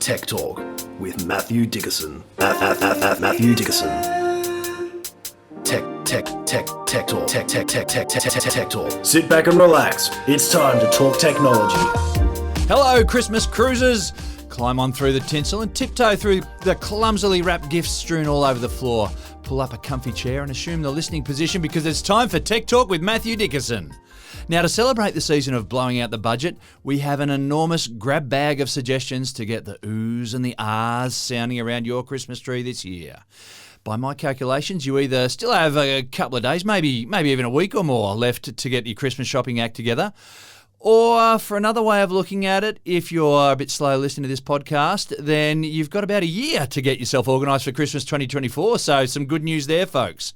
Tech Talk with Matthew Dickerson. Matthew Dickerson. Tech Talk. Sit back and relax. It's time to talk technology. Hello, Christmas cruisers. Climb on through the tinsel and tiptoe through the clumsily wrapped gifts strewn all over the floor. Pull up a comfy chair and assume the listening position because it's time for Tech Talk with Matthew Dickerson. Now, to celebrate the season of blowing out the budget, we have an enormous grab bag of suggestions to get the oohs and the ahs sounding around your Christmas tree this year. By my calculations, you either still have a couple of days, maybe even a week or more left to get your Christmas shopping act together. Or for another way of looking at it, if you're a bit slow listening to this podcast, then you've got about a year to get yourself organised for Christmas 2024. So some good news there, folks.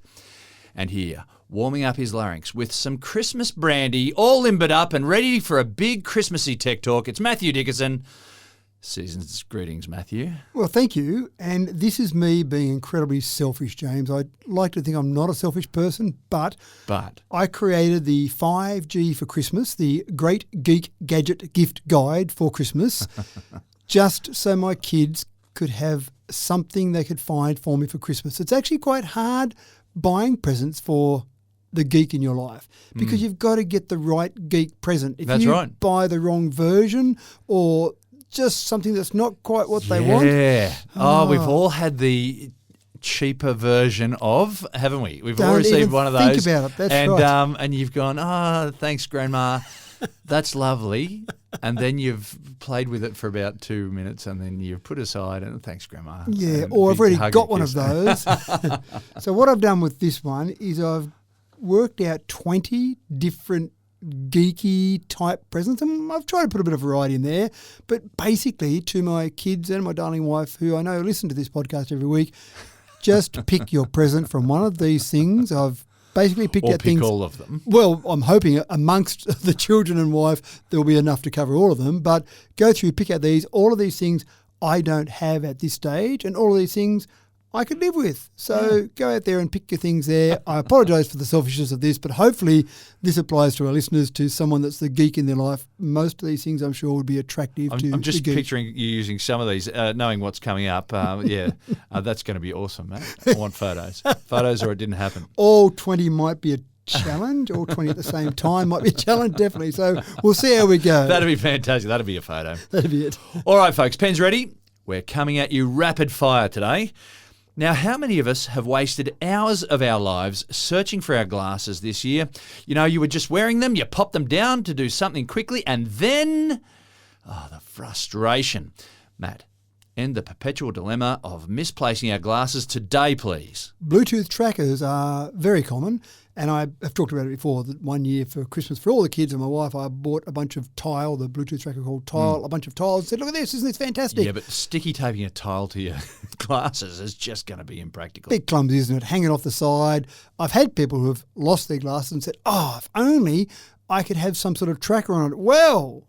And here, warming up his larynx with some Christmas brandy, all limbered up and ready for a big Christmassy tech talk, it's Matthew Dickerson. Season's greetings, Matthew. Well, thank you. And this is me being incredibly selfish, James. I'd like to think I'm not a selfish person, but I created the 5G for Christmas, the Great Geek Gadget Gift Guide for Christmas, just so my kids could have something they could find for me for Christmas. It's actually quite hard buying presents for the geek in your life because you've got to get the right geek present. If you buy the wrong version or just something that's not quite what they want. Yeah. Oh, we've all had the cheaper version of, haven't we? We've all received one of those. Think about it. That's right. And you've gone, thanks, Grandma. That's lovely. And then you've played with it for about 2 minutes and then you've put aside and thanks, Grandma. Yeah, or I've already got one of those. So what I've done with this one is I've worked out 20 different geeky type presents, and I've tried to put a bit of variety in there, but basically to my kids and my darling wife, who I know listen to this podcast every week, just pick your present from one of these things. I've basically picked out things. Or pick all of them. Well, I'm hoping amongst the children and wife there'll be enough to cover all of them, but go through, pick out these. All of these things I don't have at this stage, and all of these things I could live with. So go out there and pick your things there. I apologise for the selfishness of this, but hopefully this applies to our listeners, to someone that's the geek in their life. Most of these things I'm sure would be attractive to I'm just the geek. picturing you using some of these, knowing what's coming up. That's going to be awesome, mate. I want photos. Photos or it didn't happen. All 20 might be a challenge. All 20 at the same time might be a challenge, definitely. So we'll see how we go. That'd be fantastic. That'd be a photo. That'd be it. All right, folks, pens ready? We're coming at you rapid fire today. Now, how many of us have wasted hours of our lives searching for our glasses this year? You know, you were just wearing them, you popped them down to do something quickly, and then, the frustration. Matt, end the perpetual dilemma of misplacing our glasses today, please. Bluetooth trackers are very common, and I have talked about it before, that one year for Christmas for all the kids and my wife, I bought a bunch of Tile, the Bluetooth tracker called Tile, a bunch of tiles, and said, look at this, isn't this fantastic? Yeah, but sticky taping a tile to your glasses is just going to be impractical. Bit clumsy, isn't it? Hanging off the side. I've had people who have lost their glasses and said, if only I could have some sort of tracker on it. Well,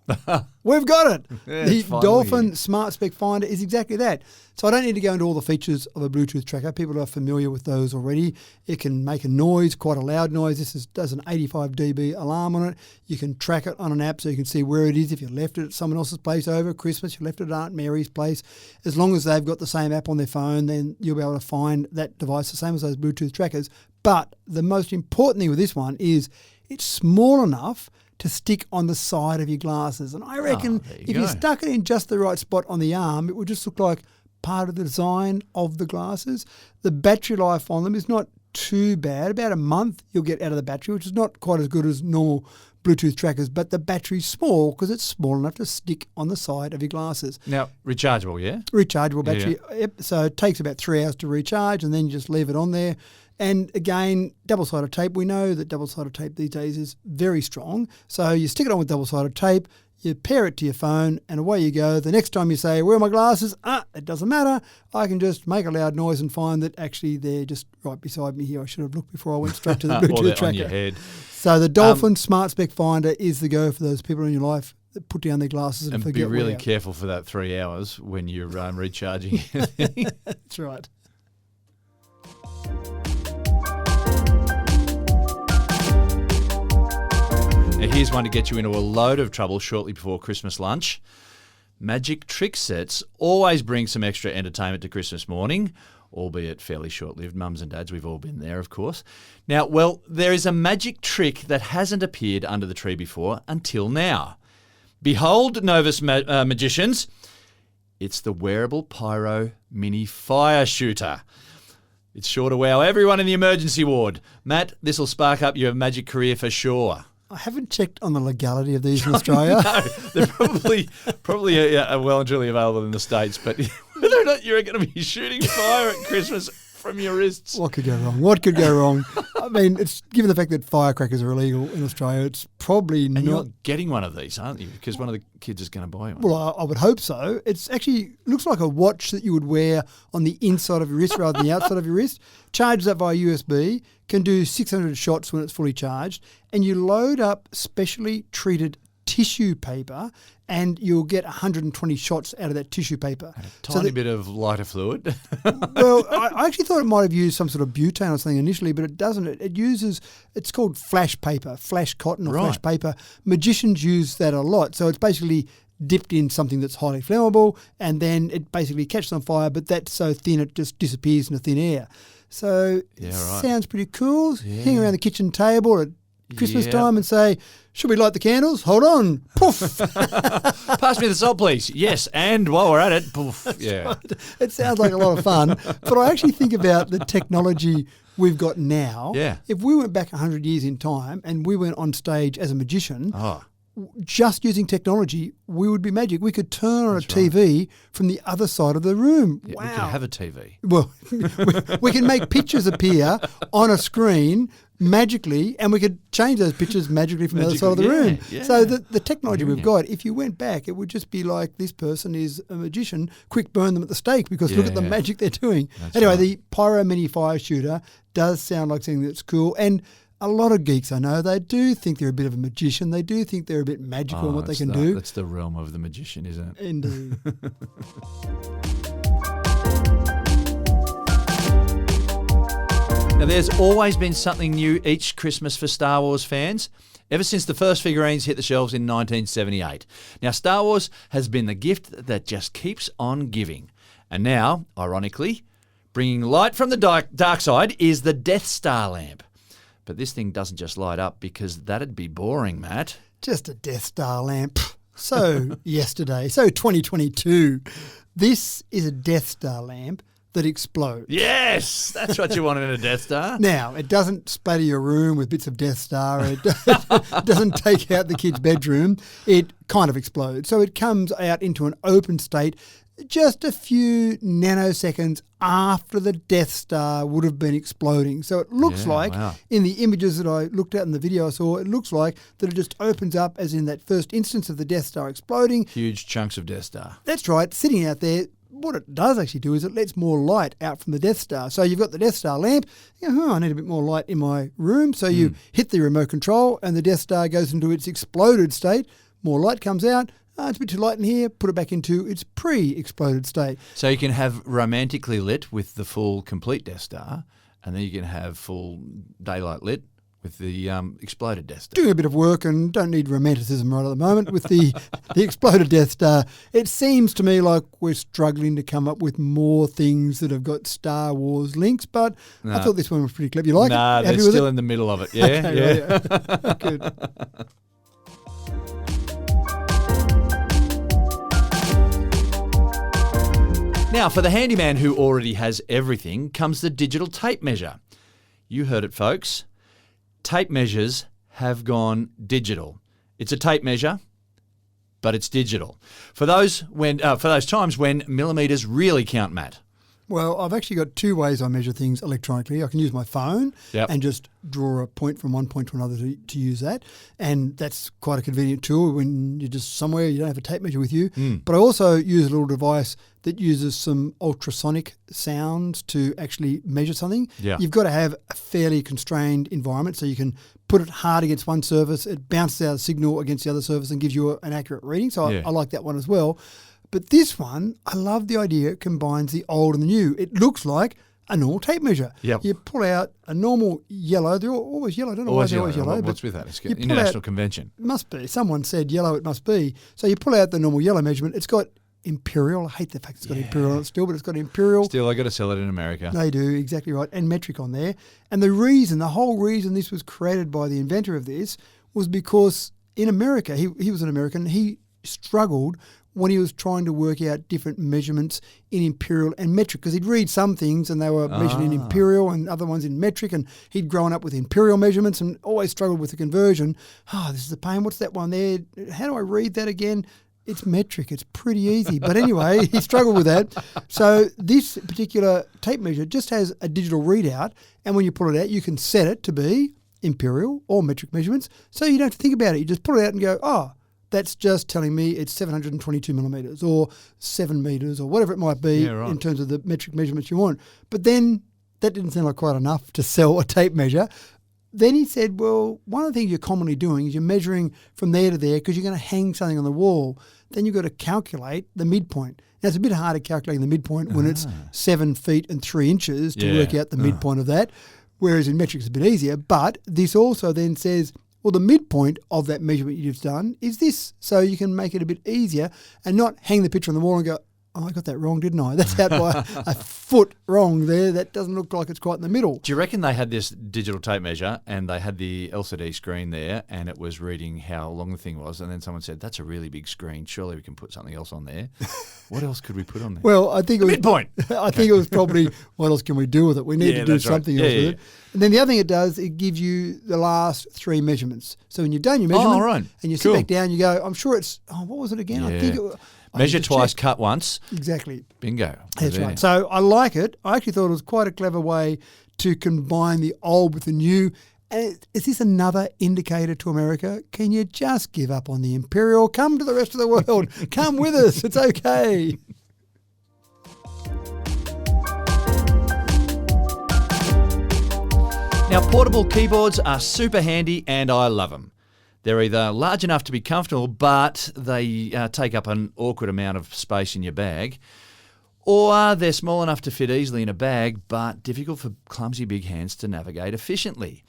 we've got it. Yeah, the Dolphin Smart Spec Finder is exactly that. So I don't need to go into all the features of a Bluetooth tracker. People are familiar with those already. It can make a noise, quite a loud noise. Does an 85 dB alarm on it. You can track it on an app so you can see where it is. If you left it at someone else's place over Christmas, you left it at Aunt Mary's place. As long as they've got the same app on their phone, then you'll be able to find that device, the same as those Bluetooth trackers. But the most important thing with this one is it's small enough to stick on the side of your glasses. And I reckon if you stuck it in just the right spot on the arm, it would just look like part of the design of the glasses. The battery life on them is not too bad. About a month you'll get out of the battery, which is not quite as good as normal Bluetooth trackers, but the battery's small because it's small enough to stick on the side of your glasses. Now, rechargeable, yeah? Rechargeable battery. Yeah. Yep. So it takes about 3 hours to recharge and then you just leave it on there. And again, double-sided tape. We know that double-sided tape these days is very strong. So you stick it on with double-sided tape, you pair it to your phone, and away you go. The next time you say, where are my glasses? It doesn't matter. I can just make a loud noise and find that actually they're just right beside me here. I should have looked before I went straight to the Bluetooth tracker. On your head. So the Dolphin Smart Spec Finder is the go for those people in your life that put down their glasses and forget. And be really careful for that 3 hours when you're recharging. That's right. Now, here's one to get you into a load of trouble shortly before Christmas lunch. Magic trick sets always bring some extra entertainment to Christmas morning, albeit fairly short-lived. Mums and dads, we've all been there, of course. Now, well, there is a magic trick that hasn't appeared under the tree before until now. Behold, novice magicians, it's the wearable Pyro mini Fireshooter. It's sure to wow everyone in the emergency ward. Matt, this will spark up your magic career for sure. I haven't checked on the legality of these in Australia. No, they're probably well and truly available in the States, but whether or not you're going to be shooting fire at Christmas from your wrists. What could go wrong? What could go wrong? I mean, it's given the fact that firecrackers are illegal in Australia, it's probably And not. you're getting one of these, aren't you? Because one of the kids is going to buy one. Well, I would hope so. It's actually looks like a watch that you would wear on the inside of your wrist rather than the outside of your wrist. Charges up via USB, can do 600 shots when it's fully charged, and you load up specially treated tissue paper and you'll get 120 shots out of that tissue paper. Tiny bit of lighter fluid. Well, I actually thought it might have used some sort of butane or something initially, but it doesn't. It uses, it's called flash paper, flash cotton or flash paper. Magicians use that a lot. So it's basically dipped in something that's highly flammable and then it basically catches on fire, but that's so thin it just disappears into thin air. So it sounds pretty cool. Yeah. Hang around the kitchen table at Christmas time and say, should we light the candles? Hold on. Poof. Pass me the salt, please. Yes, and while we're at it, poof. Yeah. It sounds like a lot of fun, but I actually think about the technology we've got now. Yeah. If we went back 100 years in time and we went on stage as a magician, Oh, just using technology, we would be magic. We could turn on a TV from the other side of the room. yeah, Wow. we can have a TV. Well, we can make pictures appear on a screen magically, and we could change those pictures magically from the other side of the room. Yeah. So the technology we've got, if you went back, it would just be like, this person is a magician, quick burn them at the stake because look at the magic they're doing. Anyway, the Pyro Mini Fireshooter does sound like something that's cool. And a lot of geeks I know, they do think they're a bit of a magician. They do think they're a bit magical in what they can do. That's the realm of the magician, isn't it? Indeed. Now, there's always been something new each Christmas for Star Wars fans, ever since the first figurines hit the shelves in 1978. Now, Star Wars has been the gift that just keeps on giving. And now, ironically, bringing light from the dark side is the Death Star lamp. But this thing doesn't just light up because that'd be boring, Matt. Just a Death Star lamp. So yesterday, so 2022, this is a Death Star lamp that explodes. Yes, that's what you wanted in a Death Star. Now, it doesn't splatter your room with bits of Death Star. It doesn't take out the kid's bedroom. It kind of explodes. So it comes out into an open state just a few nanoseconds after the Death Star would have been exploding. So it looks like, in the images that I looked at in the video I saw, it looks like that it just opens up as in that first instance of the Death Star exploding. Huge chunks of Death Star. That's right, sitting out there. What it does actually do is it lets more light out from the Death Star. So you've got the Death Star lamp. You go, I need a bit more light in my room. So you hit the remote control and the Death Star goes into its exploded state. More light comes out. It's a bit too light in here. Put it back into its pre-exploded state. So you can have romantically lit with the full complete Death Star, and then you can have full daylight lit with the exploded Death Star. Doing a bit of work and don't need romanticism right at the moment with the exploded Death Star. It seems to me like we're struggling to come up with more things that have got Star Wars links, but I thought this one was pretty clever. You like it? They're Happy with still it? in the middle of it. Yeah, Okay, yeah. right, Good. Now, for the handyman who already has everything comes the digital tape measure. You heard it, folks. Tape measures have gone digital. It's a tape measure, but it's digital. For those times when millimeters really count, Matt. Well, I've actually got two ways I measure things electronically. I can use my phone and just draw a point from one point to another to use that. And that's quite a convenient tool when you're just somewhere, you don't have a tape measure with you. But I also use a little device that uses some ultrasonic sounds to actually measure something. Yeah. You've got to have a fairly constrained environment so you can put it hard against one surface, it bounces out a signal against the other surface and gives you an accurate reading. So I like that one as well. But this one, I love the idea it combines the old and the new. It looks like a normal tape measure. Yep. You pull out a normal yellow. They're always yellow. I don't know why they're always yellow. What's but with that? It's you pull international out- convention. It must be. Someone said yellow, it must be. So you pull out the normal yellow measurement. It's got imperial. I hate the fact it's got imperial on it still, but it's got imperial. Still, I got to sell it in America. They do, exactly right, and metric on there. And the whole reason this was created by the inventor of this was because in America, he was an American, he struggled when he was trying to work out different measurements in imperial and metric, because he'd read some things and they were measured in imperial and other ones in metric, and he'd grown up with imperial measurements and always struggled with the conversion. Oh, this is a pain. What's that one there? How do I read that again? It's metric. It's pretty easy. But anyway, he struggled with that. So this particular tape measure just has a digital readout, and when you pull it out, you can set it to be imperial or metric measurements, so you don't have to think about it. You just pull it out and go, oh, that's just telling me it's 722 millimetres or 7 metres or whatever it might be in terms of the metric measurements you want. But then that didn't sound like quite enough to sell a tape measure. Then he said, well, one of the things you're commonly doing is you're measuring from there to there because you're going to hang something on the wall. Then you've got to calculate the midpoint. Now, it's a bit harder calculating the midpoint when it's 7 feet and 3 inches to work out the midpoint of that, whereas in metric it's a bit easier. But this also then says, well, the midpoint of that measurement you've done is this. So you can make it a bit easier and not hang the picture on the wall and go, oh, I got that wrong, didn't I? That's out by a foot wrong there. That doesn't look like it's quite in the middle. Do you reckon they had this digital tape measure and they had the LCD screen there and it was reading how long the thing was, and then someone said, that's a really big screen, surely we can put something else on there. What else could we put on there? Well, I think it was midpoint. I think it was probably, what else can we do with it? We need to do something else with it. And then the other thing it does, it gives you the last 3 measurements. So when you've done your measurement and you sit back down, you go, I'm sure it's, what was it again? I think it was... Measure twice, cut once. Exactly. Bingo. That's right. So I like it. I actually thought it was quite a clever way to combine the old with the new. And is this another indicator to America? Can you just give up on the imperial? Come to the rest of the world. Come with us. It's okay. Now, portable keyboards are super handy and I love them. They're either large enough to be comfortable, but they take up an awkward amount of space in your bag, or they're small enough to fit easily in a bag, but difficult for clumsy big hands to navigate efficiently.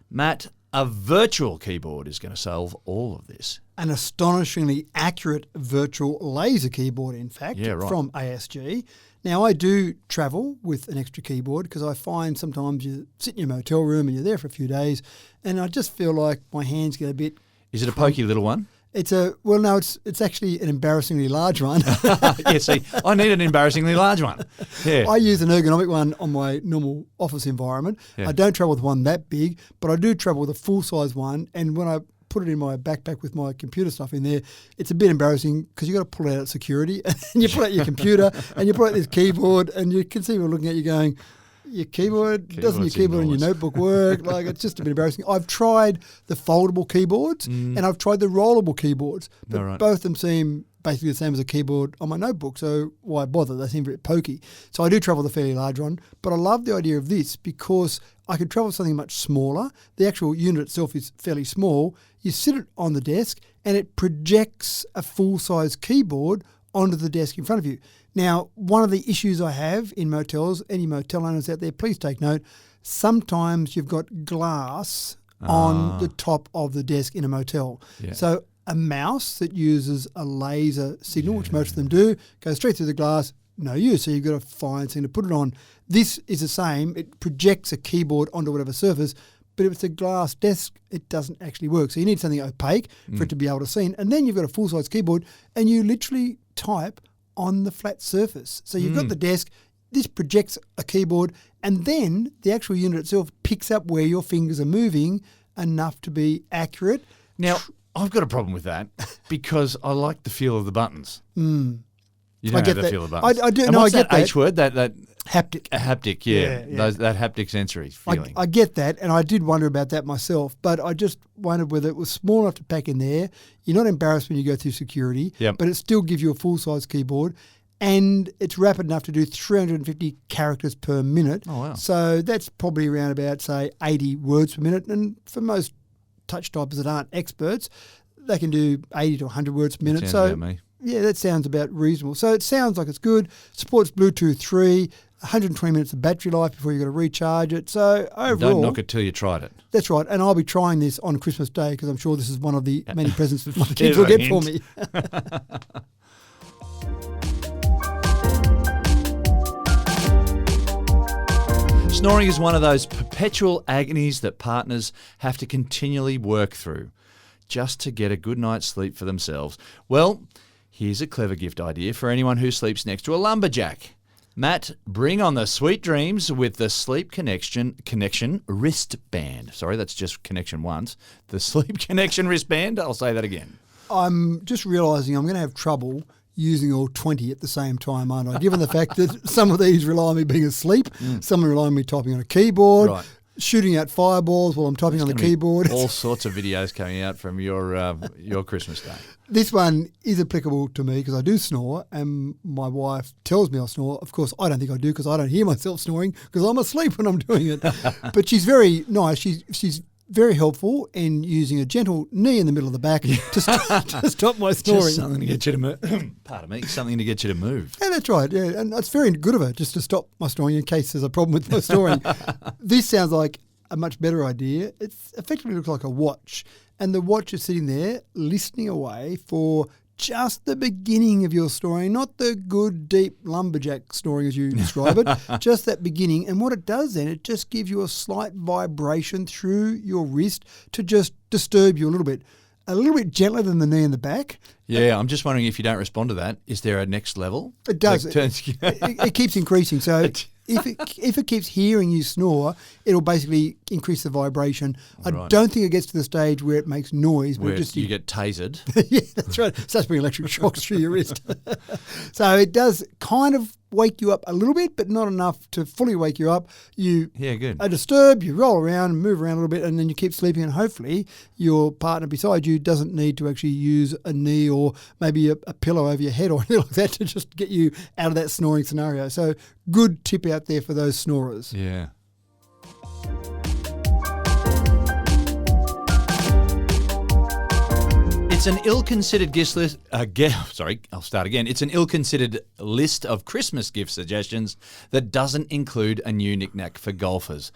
Matt, a virtual keyboard is going to solve all of this. An astonishingly accurate virtual laser keyboard, in fact, from ASG. Now, I do travel with an extra keyboard because I find sometimes you sit in your motel room and you're there for a few days and I just feel like my hands get a bit... Is it a pokey little one? It's actually an embarrassingly large one. Yeah, see, I need an embarrassingly large one. Yeah. I use an ergonomic one on my normal office environment. Yeah. I don't travel with one that big, but I do travel with a full-size one, and when I put it in my backpack with my computer stuff in there, it's a bit embarrassing because you've got to pull it out at security and you pull out your computer and you pull out this keyboard and you can see people looking at you going, your doesn't your keyboard in your notebook work? Like, it's just a bit embarrassing. I've tried the foldable keyboards and I've tried the rollable keyboards, but both of them seem basically the same as a keyboard on my notebook, so why bother? They seem a bit pokey. So I do travel the fairly large one, but I love the idea of this because I could travel something much smaller. The actual unit itself is fairly small. You sit it on the desk and it projects a full-size keyboard onto the desk in front of you. Now, one of the issues I have in motels, any motel owners out there, please take note, sometimes you've got glass on the top of the desk in a motel. Yeah. So a mouse that uses a laser signal, which most of them do, goes straight through the glass, no use. So you've got to find something to put it on. This is the same. It projects a keyboard onto whatever surface, but if it's a glass desk, it doesn't actually work. So you need something opaque for it to be able to see. And then you've got a full-size keyboard and you literally type on the flat surface. So you've got the desk, this projects a keyboard, and then the actual unit itself picks up where your fingers are moving enough to be accurate. Now, I've got a problem with that because I like the feel of the buttons. You don't have the feel of the buttons. I do. And no, what's I get that H word? That haptic. A haptic, yeah. That haptic sensory feeling. I get that, and I did wonder about that myself, but I just wondered whether it was small enough to pack in there. You're not embarrassed when you go through security, but it still gives you a full-size keyboard, and it's rapid enough to do 350 characters per minute. Oh, wow. So that's probably around about, say, 80 words per minute, and for most touch typers that aren't experts, they can do 80 to 100 words per minute. Sounds about me. Yeah, that sounds about reasonable. So it sounds like it's good. Supports Bluetooth 3. 120 minutes of battery life before you've got to recharge it. So overall... Don't knock it till you tried it. That's right. And I'll be trying this on Christmas Day because I'm sure this is one of the many presents that my kids will get for me. Snoring is one of those perpetual agonies that partners have to continually work through just to get a good night's sleep for themselves. Well, here's a clever gift idea for anyone who sleeps next to a lumberjack. Matt, bring on the sweet dreams with the Sleep Connection wristband. Sorry, that's just connection once. The Sleep Connection wristband. I'll say that again. I'm just realising I'm going to have trouble using all 20 at the same time, aren't I? Given the fact that some of these rely on me being asleep, some rely on me typing on a keyboard, shooting out fireballs while I'm typing on the keyboard. All sorts of videos coming out from your Christmas Day. This one is applicable to me because I do snore, and my wife tells me I snore. Of course, I don't think I do because I don't hear myself snoring because I'm asleep when I'm doing it. But she's very nice. She's very helpful in using a gentle knee in the middle of the back to stop my snoring. Just something to get you to move. Pardon me, something to get you to move. Yeah, that's right. Yeah, and it's very good of her just to stop my snoring in case there's a problem with my snoring. This sounds like a much better idea. It effectively looks like a watch, and the watch is sitting there listening away for just the beginning of your snoring, not the good, deep lumberjack snoring as you describe it, just that beginning. And what it does then, it just gives you a slight vibration through your wrist to just disturb you a little bit gentler than the knee in the back. Yeah, I'm just wondering if you don't respond to that, is there a next level? It does. It keeps increasing. So if it keeps hearing you snore, it'll basically increase the vibration. I don't think it gets to the stage where it makes noise. Where you get tasered. Yeah, that's right. It starts bringing electric shocks through your wrist. So it does kind of wake you up a little bit, but not enough to fully wake you up. You are disturbed, you roll around, move around a little bit, and then you keep sleeping, and hopefully your partner beside you doesn't need to actually use a knee or maybe a pillow over your head or anything like that to just get you out of that snoring scenario. So good tip out there for those snorers. Yeah. It's an ill-considered gift list. I'll start again. It's an ill-considered list of Christmas gift suggestions that doesn't include a new knick-knack for golfers.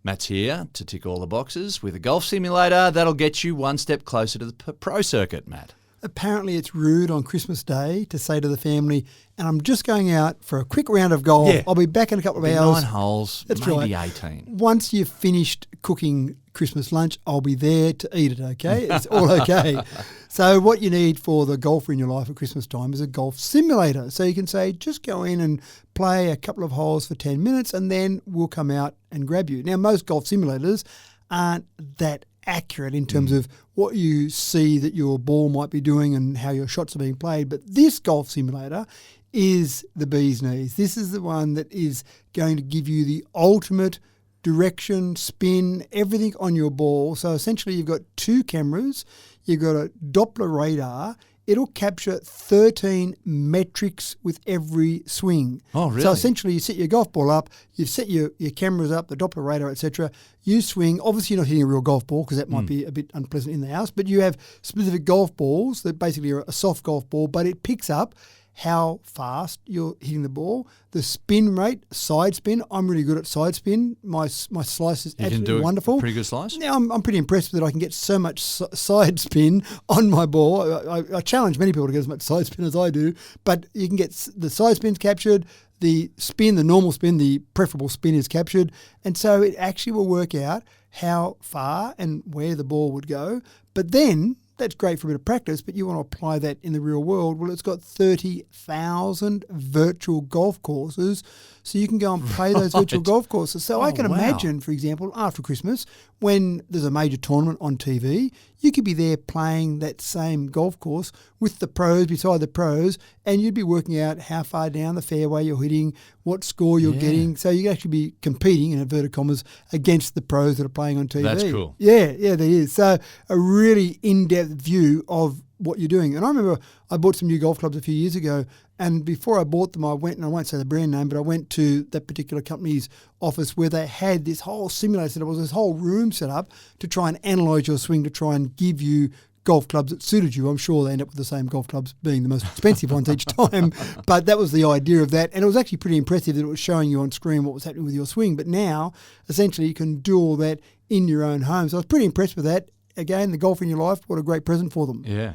Matt's here to tick all the boxes with a golf simulator that'll get you one step closer to the pro circuit, Matt. Apparently it's rude on Christmas Day to say to the family, and I'm just going out for a quick round of golf. Yeah. I'll be back in a couple of hours. 9 holes, That's maybe right. 18. Once you've finished cooking Christmas lunch, I'll be there to eat it, okay? It's all okay. So what you need for the golfer in your life at Christmas time is a golf simulator. So you can say, just go in and play a couple of holes for 10 minutes and then we'll come out and grab you. Now, most golf simulators aren't that accurate in terms of what you see that your ball might be doing and how your shots are being played. But this golf simulator is the bee's knees. This is the one that is going to give you the ultimate direction, spin, everything on your ball. So essentially you've got 2 cameras, you've got a Doppler radar. It'll capture 13 metrics with every swing. Oh, really? So essentially you set your golf ball up, you've set your cameras up, the Doppler radar, etc. You swing. Obviously you're not hitting a real golf ball because that might be a bit unpleasant in the house, but you have specific golf balls that basically are a soft golf ball, but it picks up how fast you're hitting the ball, the spin rate, side spin. I'm really good at side spin. My slice is absolutely wonderful. Pretty good slice? Now, I'm pretty impressed that I can get so much side spin on my ball. I challenge many people to get as much side spin as I do, but you can get the side spins captured, the spin, the normal spin, the preferable spin is captured, and so it actually will work out how far and where the ball would go. But then that's great for a bit of practice, but you want to apply that in the real world. Well, it's got 30,000 virtual golf courses, so you can go and play those virtual golf courses. So I can imagine, for example, after Christmas, when there's a major tournament on TV, you could be there playing that same golf course with the pros, beside the pros, and you'd be working out how far down the fairway you're hitting, what score you're getting. So you can actually be competing, in inverted commas, against the pros that are playing on TV. That's cool. Yeah, there is. So a really in-depth view of what you're doing. And I remember I bought some new golf clubs a few years ago, and before I bought them, I went, and I won't say the brand name, but I went to that particular company's office where they had this whole simulator set up. It was this whole room set up to try and analyse your swing, to try and give you golf clubs that suited you. I'm sure they end up with the same golf clubs being the most expensive ones each time, but that was the idea of that. And it was actually pretty impressive that it was showing you on screen what was happening with your swing. But now, essentially, you can do all that in your own home. So I was pretty impressed with that. Again, the golf in your life, what a great present for them. Yeah.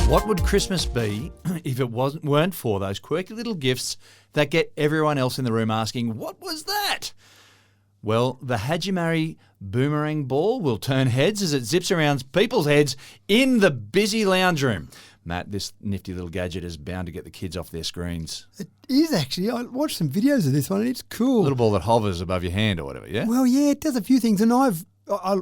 What would Christmas be if it weren't for those quirky little gifts that get everyone else in the room asking, what was that? Well, the Hajimari Boomerang ball will turn heads as it zips around people's heads in the busy lounge room. Matt, this nifty little gadget is bound to get the kids off their screens. It is actually. I watched some videos of this one and it's cool. A little ball that hovers above your hand or whatever, yeah? Well, yeah, it does a few things. And I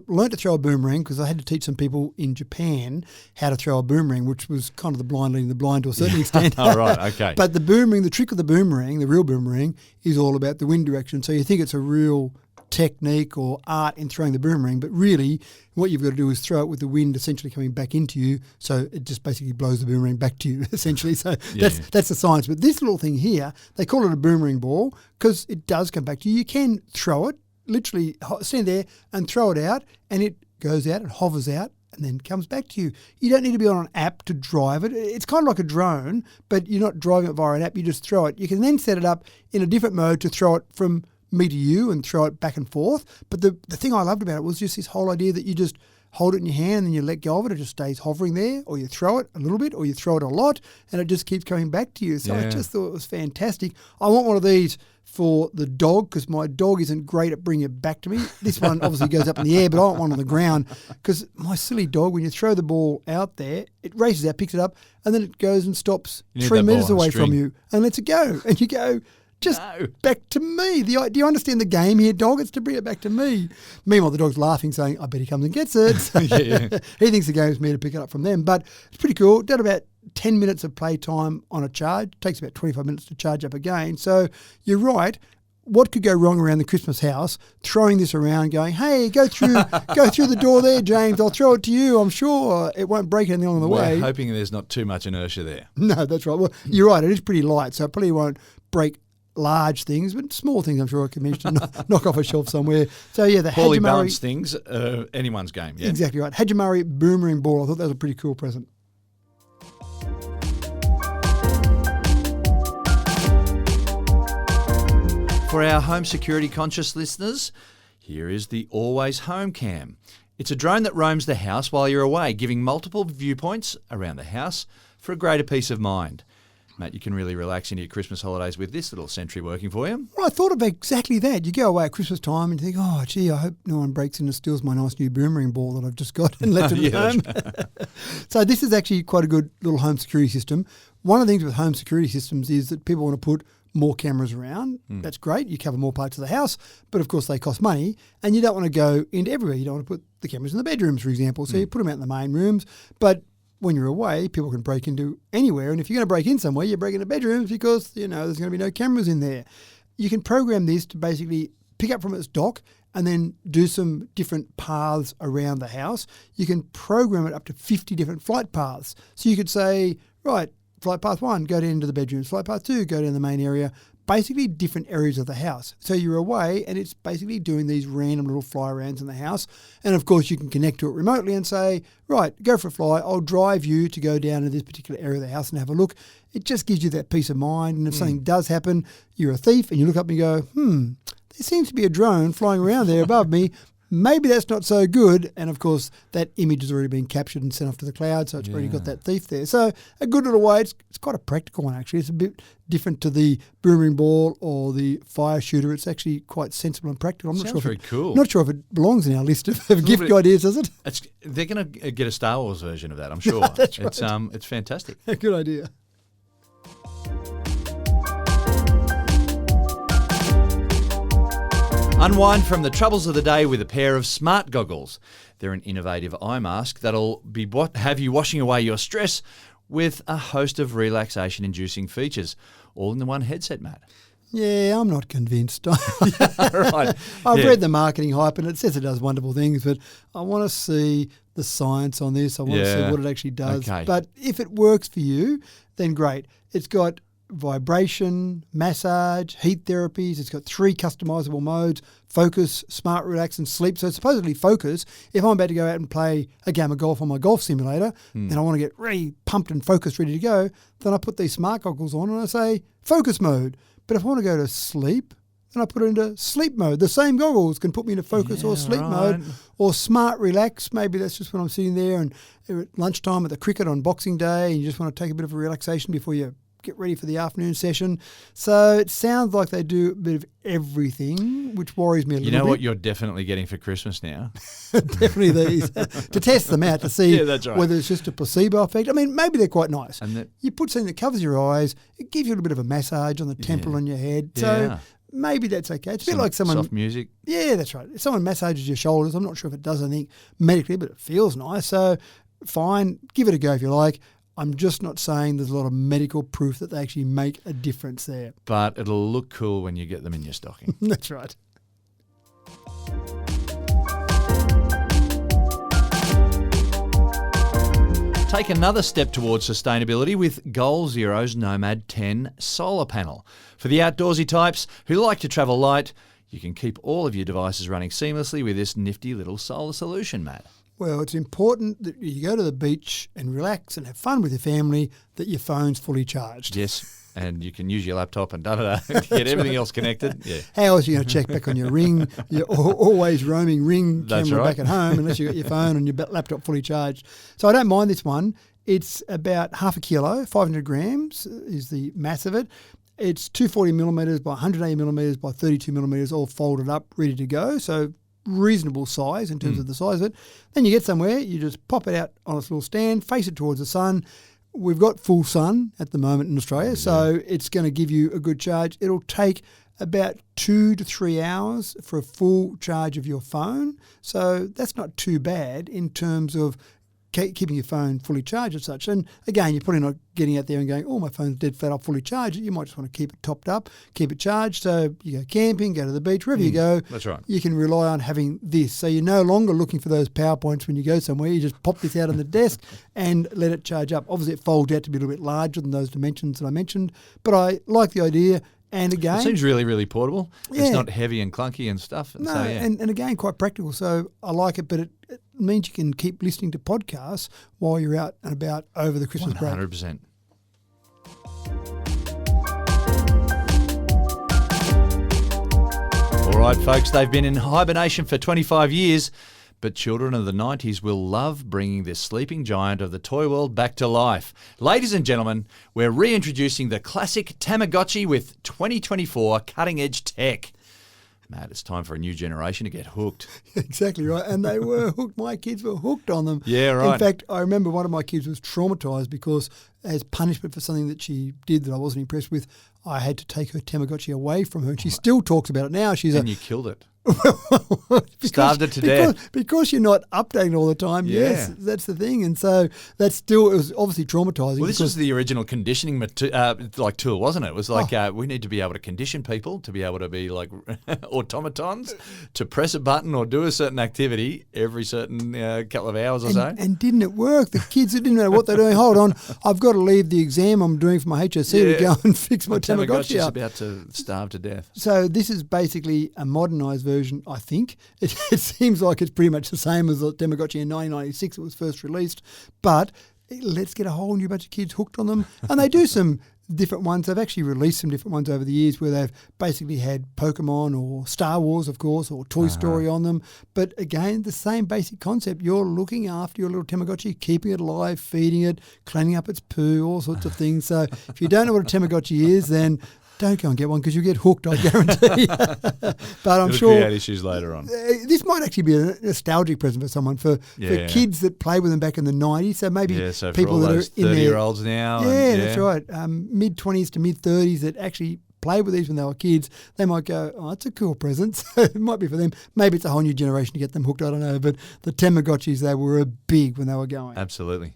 learned to throw a boomerang because I had to teach some people in Japan how to throw a boomerang, which was kind of the blind leading the blind to a certain extent. Oh, right, okay. But the boomerang, the trick of the boomerang, the real boomerang, is all about the wind direction. So you think it's a real technique or art in throwing the boomerang, but really what you've got to do is throw it with the wind essentially coming back into you, so it just basically blows the boomerang back to you, essentially. So that's the science. But this little thing here, they call it a boomerang ball because it does come back to you. You can throw it, literally stand there and throw it out, and it goes out, it hovers out, and then comes back to you. You don't need to be on an app to drive it. It's kind of like a drone, but you're not driving it via an app, you just throw it. You can then set it up in a different mode to throw it from me to you and throw it back and forth. But the thing I loved about it was just this whole idea that you just hold it in your hand and then you let go of it. It just stays hovering there, or you throw it a little bit, or you throw it a lot, and it just keeps coming back to you. So I just thought it was fantastic. I want one of these for the dog because my dog isn't great at bringing it back to me. This one obviously goes up in the air, but I want one on the ground because my silly dog, when you throw the ball out there, it races out, picks it up, and then it goes and stops 3 meters away from you and lets it go. And you go, just back to me. Do you understand the game here, dog? It's to bring it back to me. Meanwhile, the dog's laughing, saying, I bet he comes and gets it. He thinks the game's me to pick it up from them. But it's pretty cool. Done about 10 minutes of playtime on a charge. It takes about 25 minutes to charge up again. So you're right. What could go wrong around the Christmas house? Throwing this around, going, hey, go through the door there, James. I'll throw it to you. I'm sure it won't break anything along the way. We're hoping there's not too much inertia there. No, that's right. Well, you're right. It is pretty light, so it probably won't break large things, but small things I'm sure I can manage to knock off a shelf somewhere. So yeah, the poorly Hajimari balanced things, anyone's game. Yeah, exactly right. Hajimari Boomerang ball. I thought that was a pretty cool present. For our home security conscious listeners, here is the Always Home Cam. It's a drone that roams the house while you're away, giving multiple viewpoints around the house for a greater peace of mind. Matt, you can really relax into your Christmas holidays with this little sentry working for you. Well, I thought of exactly that. You go away at Christmas time and you think, oh, gee, I hope no one breaks in and steals my nice new boomerang ball that I've just got and left it at home. So this is actually quite a good little home security system. One of the things with home security systems is that people want to put more cameras around. That's great. You cover more parts of the house, but of course they cost money and you don't want to go into everywhere. You don't want to put the cameras in the bedrooms, for example. So you put them out in the main rooms, but when you're away, people can break into anywhere. And if you're going to break in somewhere, you break into bedrooms because, there's going to be no cameras in there. You can program this to basically pick up from its dock and then do some different paths around the house. You can program it up to 50 different flight paths. So you could say, right, flight path 1, go down into the bedrooms. Flight path 2, go down the main area. Basically different areas of the house. So you're away and it's basically doing these random little fly arounds in the house. And of course you can connect to it remotely and say, right, go for a fly. I'll drive you to go down to this particular area of the house and have a look. It just gives you that peace of mind. And if something does happen, you're a thief and you look up and you go, there seems to be a drone flying around there above me. Maybe that's not so good. And of course, that image has already been captured and sent off to the cloud. So it's already got that thief there. So a good little way. It's quite a practical one, actually. It's a bit different to the boomerang ball or the Fireshooter. It's actually quite sensible and practical. I'm Sounds very cool. Not sure if it belongs in our list of gift ideas, does it? They're going to get a Star Wars version of that, I'm sure. That's right. It's fantastic. Good idea. Unwind from the troubles of the day with a pair of SmartGoggles. They're an innovative eye mask that'll have you washing away your stress with a host of relaxation-inducing features, all in the one headset, Matt. Yeah, I'm not convinced. Right. I've read the marketing hype and it says it does wonderful things, but I want to see the science on this. I want to see what it actually does. Okay. But if it works for you, then great. It's got vibration, massage, heat therapies. It's got 3 customizable modes: focus, smart relax, and sleep. So supposedly focus, if I'm about to go out and play a game of golf on my golf simulator and I want to get really pumped and focused, ready to go, then I put these smart goggles on and I say focus mode. But if I want to go to sleep, then I put it into sleep mode. The same goggles can put me into focus or sleep mode, or smart relax. Maybe that's just when I'm sitting there and at lunchtime at the cricket on Boxing Day and you just want to take a bit of a relaxation before you get ready for the afternoon session. So it sounds like they do a bit of everything, which worries me a little bit. You know what you're definitely getting for Christmas now? Definitely these. To test them out to see that's right. whether it's just a placebo effect. I mean, maybe they're quite nice. And you put something that covers your eyes. It gives you a little bit of a massage on the temple and your head. So maybe that's okay. It's a bit like someone... Soft music. Yeah, that's right. If someone massages your shoulders, I'm not sure if it does anything medically, but it feels nice. So fine, give it a go if you like. I'm just not saying there's a lot of medical proof that they actually make a difference there. But it'll look cool when you get them in your stocking. That's right. Take another step towards sustainability with Goal Zero's Nomad 10 solar panel. For the outdoorsy types who like to travel light, you can keep all of your devices running seamlessly with this nifty little solar solution, Matt. Well, it's important that you go to the beach and relax and have fun with your family, that your phone's fully charged. Yes, and you can use your laptop and to get everything else connected. Yeah. How else are you going to check back on your Ring? You're always roaming Ring camera back at home unless you've got your phone and your laptop fully charged. So I don't mind this one. It's about half a kilo, 500 grams is the mass of it. It's 240 millimetres by 180 millimetres by 32 millimetres, all folded up, ready to go. So reasonable size in terms of the size of it. Then you get somewhere, you just pop it out on its little stand, face it towards the sun. We've got full sun at the moment in Australia, so it's going to give you a good charge. It'll take about 2 to 3 hours for a full charge of your phone. So that's not too bad in terms of keeping your phone fully charged as such. And again, you're probably not getting out there and going, oh, my phone's dead flat, I'll fully charge it. You might just want to keep it topped up, keep it charged. So you go camping, go to the beach, wherever you go. That's right. You can rely on having this. So you're no longer looking for those PowerPoints when you go somewhere. You just pop this out on the desk and let it charge up. Obviously, it folds out to be a little bit larger than those dimensions that I mentioned. But I like the idea. And again, it seems really, really portable. Yeah. It's not heavy and clunky and stuff. No, so, and again, quite practical. So I like it, but it means you can keep listening to podcasts while you're out and about over the Christmas break. 100%. All right, folks, they've been in hibernation for 25 years, but children of the 90s will love bringing this sleeping giant of the toy world back to life. Ladies and gentlemen, we're reintroducing the classic Tamagotchi with 2024 cutting-edge tech. Matt, it's time for a new generation to get hooked. Exactly right. And they were hooked. My kids were hooked on them. Yeah, right. In fact, I remember one of my kids was traumatised because as punishment for something that she did that I wasn't impressed with, I had to take her Tamagotchi away from her. And she still talks about it now. And you killed it. Starved it to death. Because you're not updating all the time. Yeah. Yes, that's the thing. And so that's still, it was obviously traumatising. Well, this was the original conditioning tool, wasn't it? It was like we need to be able to condition people to be able to be like automatons to press a button or do a certain activity every certain couple of hours or so. And didn't it work? The kids didn't know what they're doing. Hold on, I've got to leave the exam I'm doing for my HSC to go and fix my Tamagotchi up. About to starve to death. So this is basically a modernised version, I think. It seems like it's pretty much the same as the Tamagotchi in 1996. It was first released. But let's get a whole new bunch of kids hooked on them. And they do some different ones. They've actually released some different ones over the years where they've basically had Pokemon or Star Wars, of course, or Toy Story on them. But again, the same basic concept. You're looking after your little Tamagotchi, keeping it alive, feeding it, cleaning up its poo, all sorts of things. So if you don't know what a Tamagotchi is, then don't go and get one because you'll get hooked, I guarantee. But I'm It'll sure create issues later on. This might actually be a nostalgic present for someone, for kids that played with them back in the 90s. So maybe so people for all that those are in their 30-year-olds now. That's right. Mid-20s to mid-30s that actually played with these when they were kids, they might go, oh, it's a cool present. So it might be for them. Maybe it's a whole new generation to get them hooked, I don't know. But the Tamagotchis, they were big when they were going. Absolutely.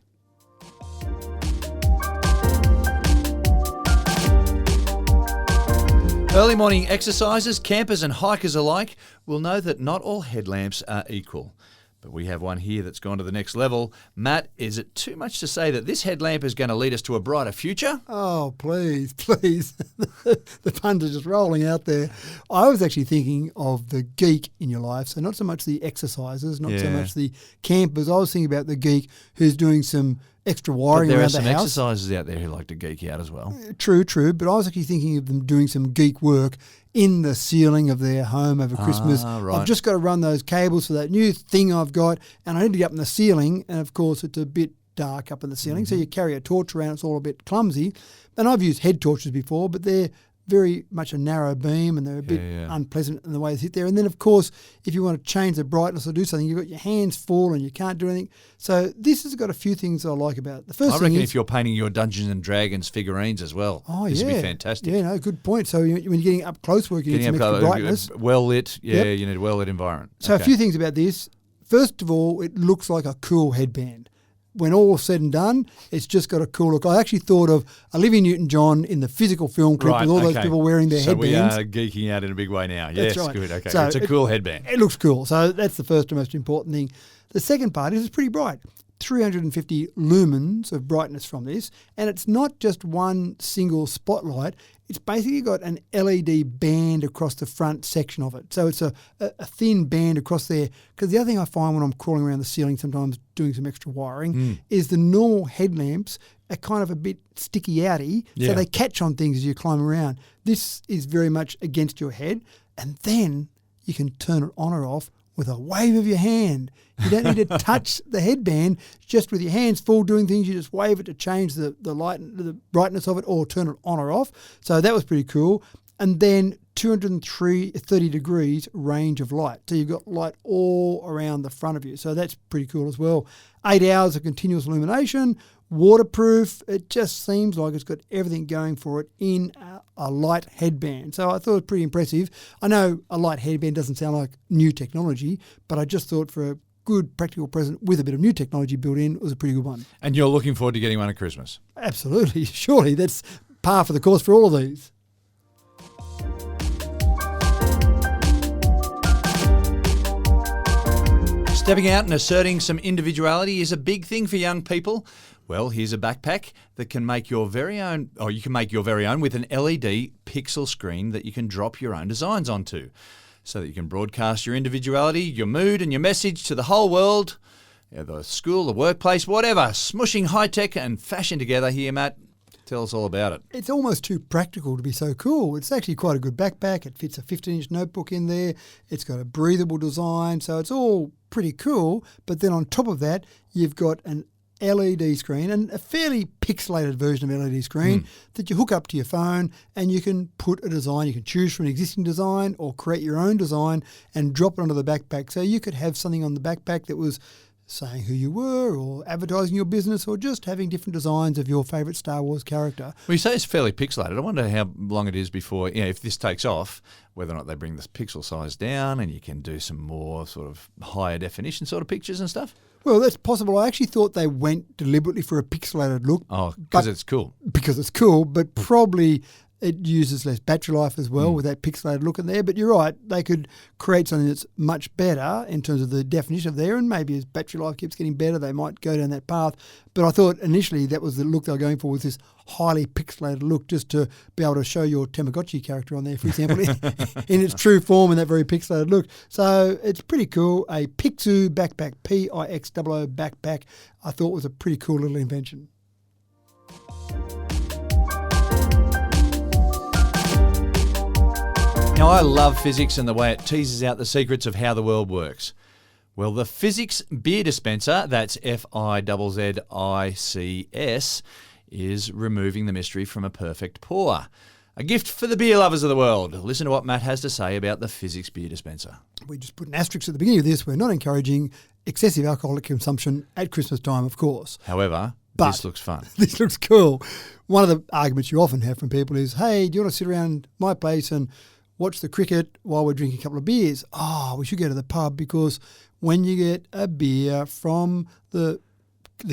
Early morning exercises, campers and hikers alike will know that not all headlamps are equal. But we have one here that's gone to the next level. Matt, is it too much to say that this headlamp is going to lead us to a brighter future? Oh, please, please. The puns are just rolling out there. I was actually thinking of the geek in your life. So not so much the exercises, not so much the campers. I was thinking about the geek who's doing some extra wiring around the house. There are some exercises out there who like to geek out as well. True. But I was actually thinking of them doing some geek work in the ceiling of their home over Christmas. Right. I've just got to run those cables for that new thing I've got, and I need to get up in the ceiling, and of course it's a bit dark up in the ceiling, so you carry a torch around, it's all a bit clumsy. And I've used head torches before, but they're very much a narrow beam and they're a bit unpleasant in the way they sit there. And then, of course, if you want to change the brightness or do something, you've got your hands full and you can't do anything. So this has got a few things I like about it. The first I thing reckon is, if you're painting your Dungeons and Dragons figurines as well, this would be fantastic. Yeah, no, good point. So when you're getting up close work, you need some extra brightness. Well lit, you need a well lit environment. So a few things about this. First of all, it looks like a cool headband. When all is said and done, it's just got a cool look. I actually thought of Olivia Newton-John in the physical film clip with all those people wearing their headbands. So we are geeking out in a big way now. That's yes, right. Good. Okay, so it's a cool headband. It looks cool. So that's the first and most important thing. The second part is it's pretty bright. 350 lumens of brightness from this, and it's not just one single spotlight. It's basically got an LED band across the front section of it. So it's a thin band across there. Because the other thing I find when I'm crawling around the ceiling, sometimes doing some extra wiring, is the normal headlamps are kind of a bit sticky-outy, so they catch on things as you climb around. This is very much against your head, and then you can turn it on or off with a wave of your hand. You don't need to touch the headband. Just with your hands full doing things, you just wave it to change the light, the brightness of it, or turn it on or off. So that was pretty cool. And then 230 degrees range of light. So you've got light all around the front of you. So that's pretty cool as well. 8 hours of continuous illumination, waterproof. It just seems like it's got everything going for it in a light headband. So I thought it was pretty impressive. I know a light headband doesn't sound like new technology, but I just thought for a good practical present with a bit of new technology built in, it was a pretty good one. And you're looking forward to getting one at Christmas? Absolutely. Surely that's par for the course for all of these. Stepping out and asserting some individuality is a big thing for young people. Well, here's a backpack that can make your very own, or you can make your very own with an LED pixel screen that you can drop your own designs onto, so that you can broadcast your individuality, your mood and your message to the whole world, the school, the workplace, whatever. Smushing high-tech and fashion together here, Matt. Tell us all about it. It's almost too practical to be so cool. It's actually quite a good backpack. It fits a 15-inch notebook in there. It's got a breathable design, so it's all pretty cool. But then on top of that, you've got an LED screen and a fairly pixelated version of LED screen that you hook up to your phone, and you can put a design. You can choose from an existing design or create your own design and drop it onto the backpack. So you could have something on the backpack that was saying who you were or advertising your business or just having different designs of your favourite Star Wars character. Well, you say it's fairly pixelated. I wonder how long it is before, if this takes off, whether or not they bring this pixel size down and you can do some more sort of higher definition sort of pictures and stuff. Well, that's possible. I actually thought they went deliberately for a pixelated look. Oh, because it's cool. Because it's cool, but probably it uses less battery life as well with that pixelated look in there. But you're right, they could create something that's much better in terms of the definition of there, and maybe as battery life keeps getting better, they might go down that path. But I thought initially that was the look they were going for, with this highly pixelated look, just to be able to show your Tamagotchi character on there, for example, in its true form in that very pixelated look. So it's pretty cool. A Pixoo backpack, Pixoo backpack, I thought was a pretty cool little invention. Now, I love physics and the way it teases out the secrets of how the world works. Well, the physics beer dispenser, that's FIZZICS, is removing the mystery from a perfect pour. A gift for the beer lovers of the world. Listen to what Matt has to say about the physics beer dispenser. We just put an asterisk at the beginning of this. We're not encouraging excessive alcoholic consumption at Christmas time, of course. However, But this looks fun. This looks cool. One of the arguments you often have from people is, hey, do you want to sit around my place and watch the cricket while we're drinking a couple of beers? Oh, we should go to the pub, because when you get a beer from the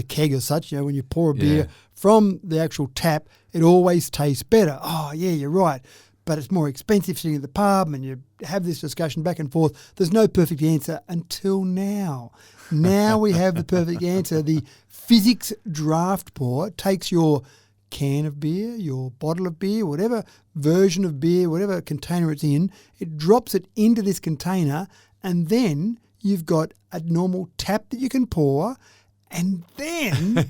keg as such, when you pour a beer from the actual tap, it always tastes better. Oh, yeah, you're right. but it's more expensive sitting at the pub, and you have this discussion back and forth. There's no perfect answer until now. Now we have the perfect answer. The physics draft pour takes your can of beer, your bottle of beer, whatever version of beer, whatever container it's in, it drops it into this container, and then you've got a normal tap that you can pour, and then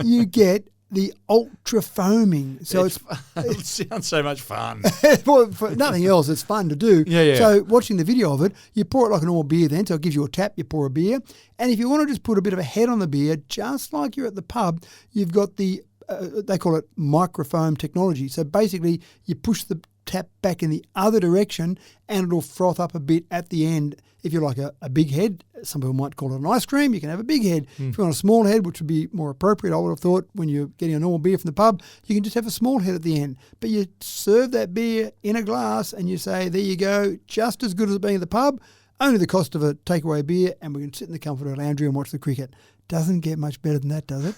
you get the ultra foaming. So it sounds so much fun. Well, for nothing else, it's fun to do. Yeah. So watching the video of it, you pour it like a normal beer then. So it gives you a tap, you pour a beer. And if you want to just put a bit of a head on the beer, just like you're at the pub, you've got the, they call it microfoam technology. So basically you push the tap back in the other direction and it'll froth up a bit at the end. If you're like a big head, some people might call it an ice cream, you can have a big head. If you want a small head, which would be more appropriate, I would have thought, when you're getting a normal beer from the pub, you can just have a small head at the end. But you serve that beer in a glass and you say, there you go, just as good as it being at the pub, only the cost of a takeaway beer, and we can sit in the comfort of a lounge room and watch the cricket. Doesn't get much better than that, does it?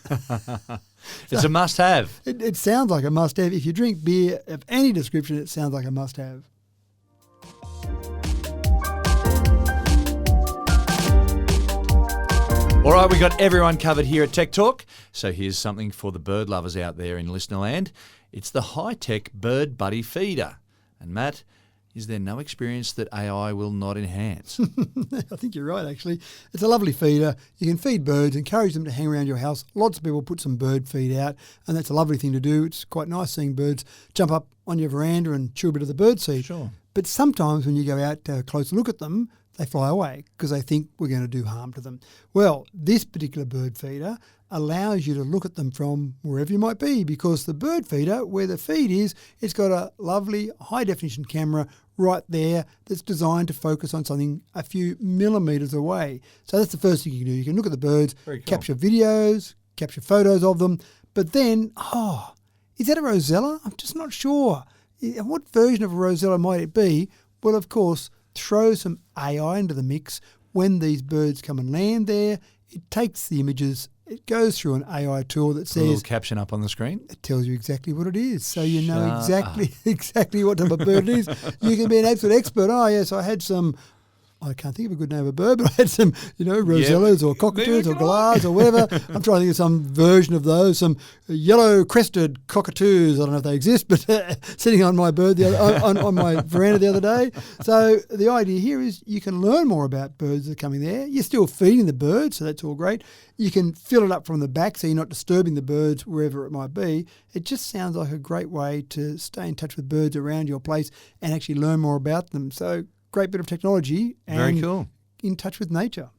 It's a must-have. It sounds like a must-have. If you drink beer of any description, it sounds like a must-have. All right, we got everyone covered here at Tech Talk. So here's something for the bird lovers out there in listener land. It's the high-tech Bird Buddy feeder. And Matt, is there no experience that AI will not enhance? I think you're right, actually. It's a lovely feeder. You can feed birds, encourage them to hang around your house. Lots of people put some bird feed out, and that's a lovely thing to do. It's quite nice seeing birds jump up on your veranda and chew a bit of the bird seed. Sure. But sometimes when you go out to have a closer look at them, they fly away because they think we're going to do harm to them. Well, this particular bird feeder allows you to look at them from wherever you might be, because the bird feeder, where the feed is, it's got a lovely high-definition camera right there that's designed to focus on something a few millimetres away. So that's the first thing you can do. You can look at the birds, capture videos, capture photos of them, but then, is that a rosella? I'm just not sure. What version of a rosella might it be? Well, of course, throw some AI into the mix. When these birds come and land there, it takes the images, it goes through an AI tool that says... A little caption up on the screen? It tells you exactly what it is. So you know exactly what type of bird it is. You can be an absolute expert. Oh, yes, I had some... I can't think of a good name of a bird, but I had some, rosellas or cockatoos or galahs or whatever. I'm trying to think of some version of those, some yellow-crested cockatoos. I don't know if they exist, but sitting on my bird on my veranda the other day. So the idea here is you can learn more about birds that are coming there. You're still feeding the birds, so that's all great. You can fill it up from the back so you're not disturbing the birds wherever it might be. It just sounds like a great way to stay in touch with birds around your place and actually learn more about them. So great bit of technology and very cool. In touch with nature.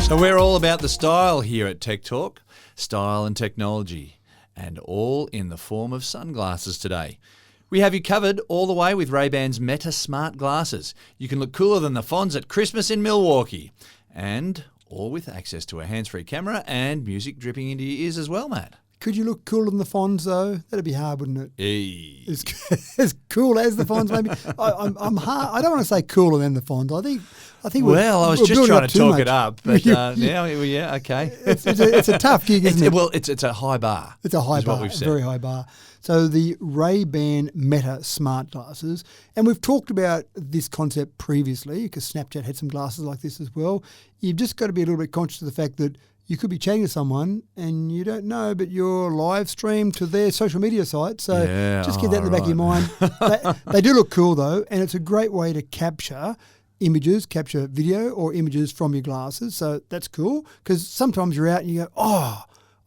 So we're all about the style here at Tech Talk, style and technology, and all in the form of sunglasses today. We have you covered all the way with Ray-Ban's Meta Smart Glasses. You can look cooler than the Fonz at Christmas in Milwaukee, and all with access to a hands-free camera and music dripping into your ears as well, Matt. Could you look cooler than the Fonz, though? That'd be hard, wouldn't it? Hey. As cool as the Fonz, maybe. I'm hard. I don't want to say cooler than the Fonz. I think. Well, I was just trying to talk it up, but now, okay. It's a tough gig, isn't it? Well, it's a high bar. It's a high bar, what we've said. Very high bar. So the Ray-Ban Meta Smart Glasses, and we've talked about this concept previously because Snapchat had some glasses like this as well. You've just got to be a little bit conscious of the fact that you could be chatting to someone and you don't know, but you're live streamed to their social media site. So just keep that in the back of your mind. They do look cool, though, and it's a great way to capture images, capture video or images from your glasses. So that's cool because sometimes you're out and you go,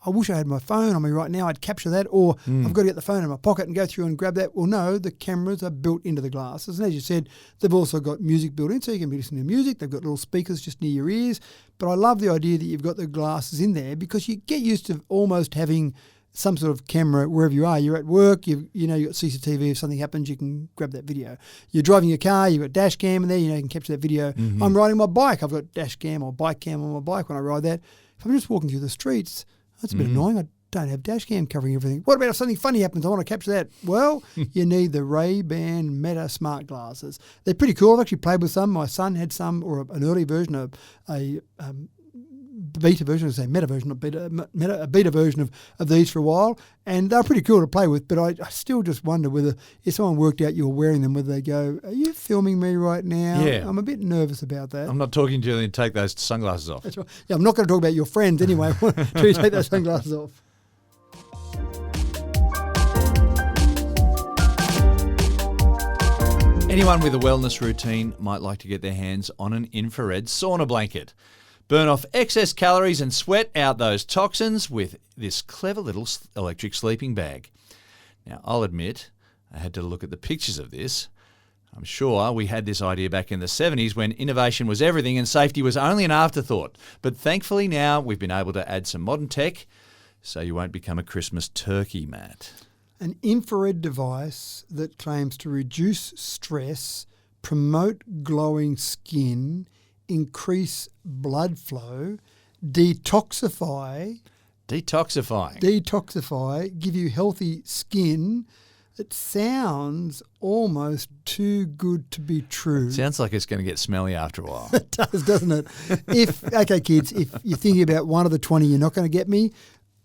I wish I had my phone on me right now. I'd capture that, or I've got to get the phone in my pocket and go through and grab that. Well, no, the cameras are built into the glasses. And as you said, they've also got music built in, so you can be listening to music. They've got little speakers just near your ears. But I love the idea that you've got the glasses in there because you get used to almost having some sort of camera wherever you are. You're at work, you've got CCTV. If something happens, you can grab that video. You're driving your car, you've got dash cam in there, you can capture that video. Mm-hmm. I'm riding my bike, I've got dash cam or bike cam on my bike when I ride that. If I'm just walking through the streets, that's a bit annoying. I don't have dash cam covering everything. What about if something funny happens? I want to capture that. Well, you need the Ray-Ban Meta Smart Glasses. They're pretty cool. I've actually played with some. My son had some, or an early version of a beta version, I say meta version, not beta, a beta version of these for a while, and they're pretty cool to play with, but I still just wonder whether if someone worked out you were wearing them, whether they go, are you filming me right now? Yeah. I'm a bit nervous about that. I'm not talking to you and take those sunglasses off. That's right. Yeah, I'm not going to talk about your friends anyway until you take those sunglasses off. Anyone with a wellness routine might like to get their hands on an infrared sauna blanket. Burn off excess calories and sweat out those toxins with this clever little electric sleeping bag. Now, I'll admit, I had to look at the pictures of this. I'm sure we had this idea back in the 70s when innovation was everything and safety was only an afterthought. But thankfully now we've been able to add some modern tech so you won't become a Christmas turkey, Matt. An infrared device that claims to reduce stress, promote glowing skin, increase blood flow, detoxify, give you healthy skin. It sounds almost too good to be true. Sounds like it's going to get smelly after a while. It does, doesn't it? Okay, kids, if you're thinking about one of the 20 you're not going to get me,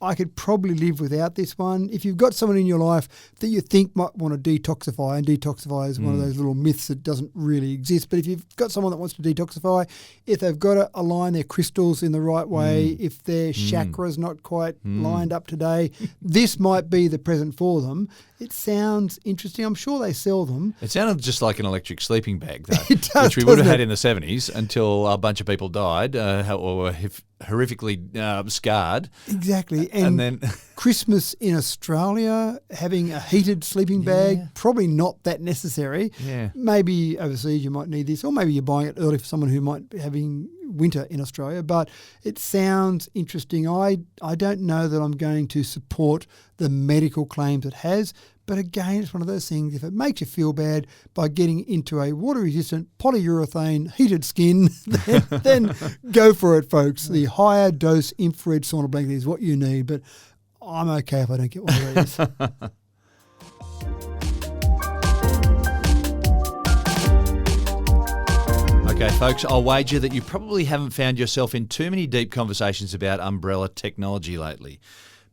I could probably live without this one. If you've got someone in your life that you think might want to detoxify, and detoxify is one of those little myths that doesn't really exist, but if you've got someone that wants to detoxify, if they've got to align their crystals in the right way, if their chakra's not quite lined up today, this might be the present for them. It sounds interesting. I'm sure they sell them. It sounded just like an electric sleeping bag, though, It does, which we would have doesn't had it? in the 70s until a bunch of people died or were horrifically scarred. Exactly. And then Christmas in Australia, having a heated sleeping bag, probably not that necessary. Yeah. Maybe overseas you might need this, or maybe you're buying it early for someone who might be having winter in Australia. But it sounds interesting. I don't know that I'm going to support the medical claims it has. But again, it's one of those things, if it makes you feel bad by getting into a water-resistant polyurethane heated skin, then go for it, folks. The higher dose infrared sauna blanket is what you need, but I'm okay if I don't get one of these. Okay, folks, I'll wager that you probably haven't found yourself in too many deep conversations about umbrella technology lately.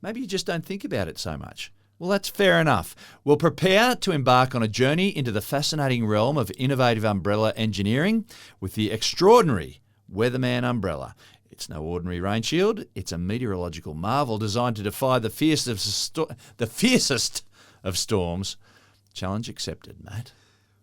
Maybe you just don't think about it so much. Well, that's fair enough. We'll prepare to embark on a journey into the fascinating realm of innovative umbrella engineering with the extraordinary Weatherman umbrella. It's no ordinary rain shield. It's a meteorological marvel designed to defy the fiercest of storms. Challenge accepted, Matt.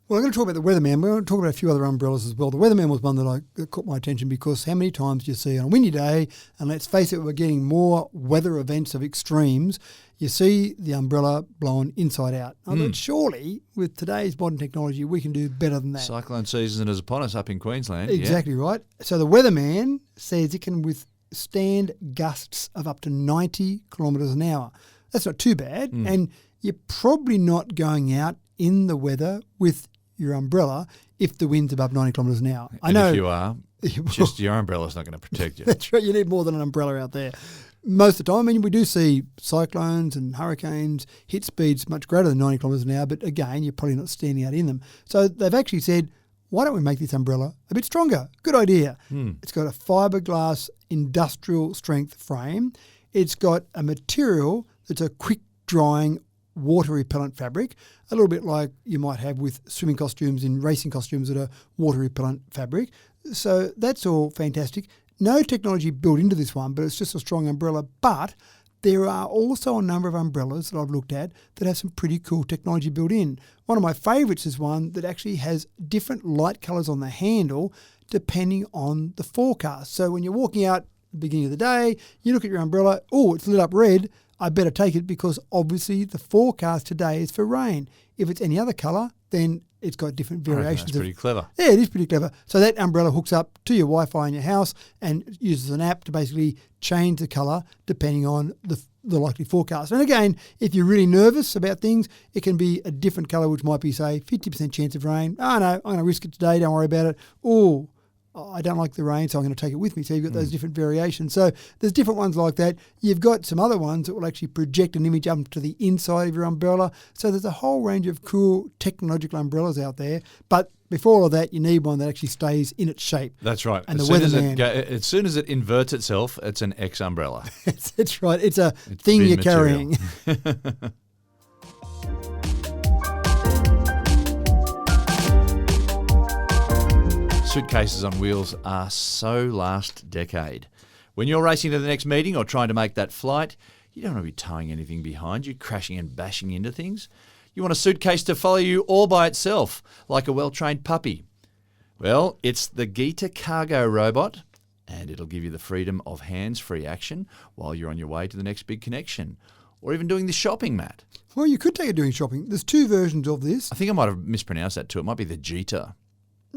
Well, I'm going to talk about the Weatherman. We're going to talk about a few other umbrellas as well. The Weatherman was one that caught my attention because how many times do you see on a windy day, and let's face it, we're getting more weather events of extremes, you see the umbrella blown inside out. I thought, surely, with today's modern technology, we can do better than that. Cyclone season is upon us up in Queensland. Exactly right. So the Weatherman says it can withstand gusts of up to 90 kilometres an hour. That's not too bad, and you're probably not going out in the weather with your umbrella if the wind's above 90 kilometres an hour. I know if you are, just your umbrella's not going to protect you. That's right. You need more than an umbrella out there. Most of the time, I mean, we do see cyclones and hurricanes hit speeds much greater than 90 kilometres an hour, but again, you're probably not standing out in them. So they've actually said, why don't we make this umbrella a bit stronger? Good idea. It's got a fiberglass industrial strength frame. It's got a material that's a quick drying water repellent fabric, a little bit like you might have with swimming costumes in racing costumes that are water repellent fabric. So that's all fantastic. No technology built into this one, but it's just a strong umbrella. But there are also a number of umbrellas that I've looked at that have some pretty cool technology built in. One of my favourites is one that actually has different light colours on the handle depending on the forecast. So when you're walking out at the beginning of the day, you look at your umbrella, oh, it's lit up red. I better take it because obviously the forecast today is for rain. If it's any other colour, then it's got different variations. That's pretty clever. Yeah, it is pretty clever. So that umbrella hooks up to your Wi-Fi in your house and uses an app to basically change the colour depending on the likely forecast. And again, if you're really nervous about things, it can be a different colour, which might be, say, 50% chance of rain. Oh, no, I'm going to risk it today. Don't worry about it. Oh, I don't like the rain, so I'm going to take it with me. So you've got those different variations. So there's different ones like that. You've got some other ones that will actually project an image up to the inside of your umbrella. So there's a whole range of cool technological umbrellas out there. But before all of that, you need one that actually stays in its shape. That's right. And as soon as it inverts itself, it's an X umbrella. It's right. It's a thing you're carrying. Suitcases on wheels are so last decade. When you're racing to the next meeting or trying to make that flight, you don't want to be towing anything behind you, crashing and bashing into things. You want a suitcase to follow you all by itself, like a well-trained puppy. Well, it's the Geek cargo robot, and it'll give you the freedom of hands-free action while you're on your way to the next big connection, or even doing the shopping, Matt. Well, you could take it doing shopping. There's 2 versions of this. I think I might have mispronounced that too. It might be the Jita.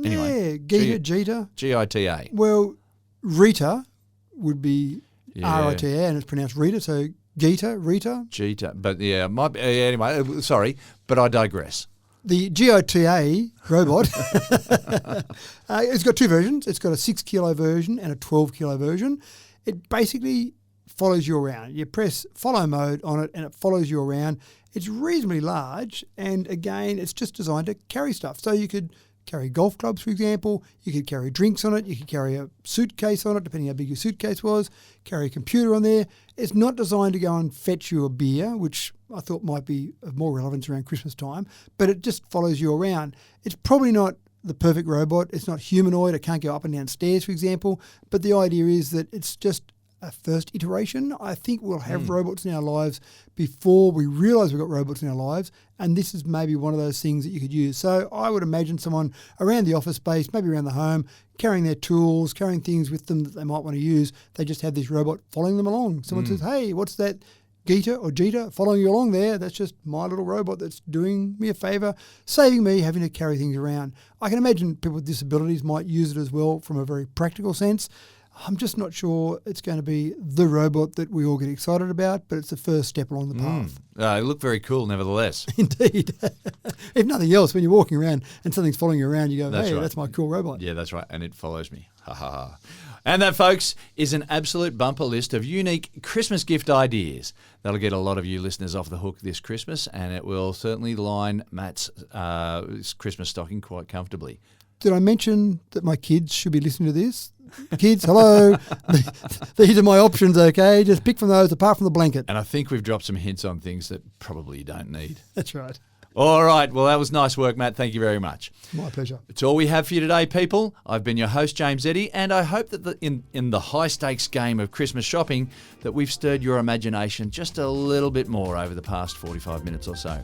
Anyway, yeah, Jita. G-I-T-A. Well, Rita would be Yeah. R-I-T-A, and it's pronounced Rita, so Rita. Jita. But yeah, might be, anyway, sorry, but I digress. The GOTA robot, it's got 2 versions. It's got a 6 kilo version and a 12 kilo version. It basically follows you around. You press follow mode on it and it follows you around. It's reasonably large, and again, it's just designed to carry stuff. So you could carry golf clubs, for example. You could carry drinks on it. You could carry a suitcase on it, depending how big your suitcase was. Carry a computer on there. It's not designed to go and fetch you a beer, which I thought might be of more relevance around Christmas time, but it just follows you around. It's probably not the perfect robot. It's not humanoid. It can't go up and down stairs, for example. But the idea is that it's just a first iteration. I think we'll have robots in our lives before we realise we've got robots in our lives, and this is maybe one of those things that you could use. So I would imagine someone around the office space, maybe around the home, carrying their tools, carrying things with them that they might want to use. They just have this robot following them along. Someone says, hey, what's that Jita following you along there? That's just my little robot that's doing me a favour, saving me having to carry things around. I can imagine people with disabilities might use it as well from a very practical sense. I'm just not sure it's going to be the robot that we all get excited about, but it's the first step along the path. They look very cool, nevertheless. Indeed. If nothing else, when you're walking around and something's following you around, you go, That's hey, right. that's my cool robot. Yeah, that's right. And it follows me. Ha ha ha. And that, folks, is an absolute bumper list of unique Christmas gift ideas. That'll get a lot of you listeners off the hook this Christmas, and it will certainly line Matt's Christmas stocking quite comfortably. Did I mention that my kids should be listening to this? Kids, hello. These are my options, okay? Just pick from those apart from the blanket. And I think we've dropped some hints on things that probably you don't need. That's right. All right. Well, that was nice work, Matt. Thank you very much. My pleasure. It's all we have for you today, people. I've been your host, James Eddy, and I hope that in the high-stakes game of Christmas shopping that we've stirred your imagination just a little bit more over the past 45 minutes or so.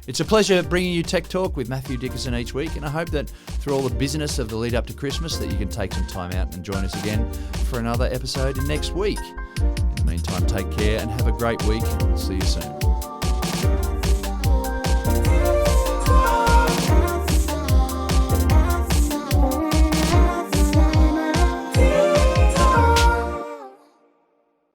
It's a pleasure bringing you Tech Talk with Matthew Dickerson each week, and I hope that through all the busyness of the lead up to Christmas that you can take some time out and join us again for another episode next week. In the meantime, take care and have a great week. See you soon.